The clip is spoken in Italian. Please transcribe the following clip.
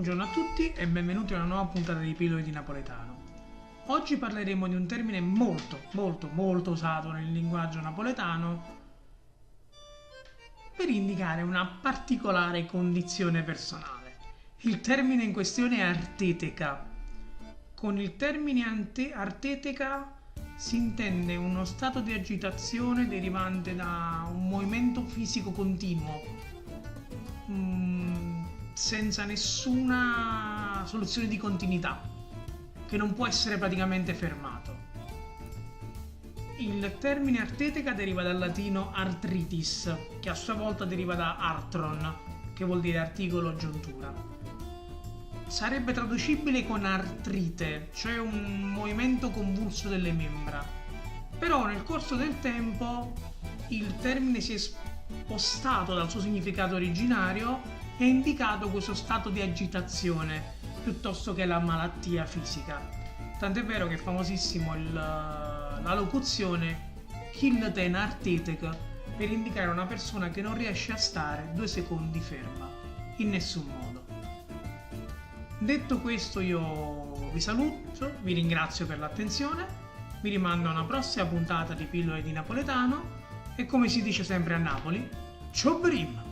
Buongiorno a tutti e benvenuti a una nuova puntata di Pillole di Napoletano. Oggi parleremo di un termine molto usato nel linguaggio napoletano per indicare una particolare condizione personale. Il termine in questione è arteteca. Con il termine arteteca si intende uno stato di agitazione derivante da un movimento fisico continuo, senza nessuna soluzione di continuità, che non può essere praticamente fermato. Il termine arteteca deriva dal latino arthritis, che a sua volta deriva da arthron, che vuol dire articolo o giuntura. Sarebbe traducibile con artrite, cioè un movimento convulso delle membra. Però nel corso del tempo il termine si è spostato dal suo significato originario e ha indicato questo stato di agitazione piuttosto che la malattia fisica. Tant'è vero che è famosissimo la locuzione kill ten artetec per indicare una persona che non riesce a stare 2 secondi ferma, in nessun modo. Detto questo, io vi saluto, vi ringrazio per l'attenzione, vi rimando a una prossima puntata di Pillole di Napoletano e, come si dice sempre a Napoli, ciao Brim!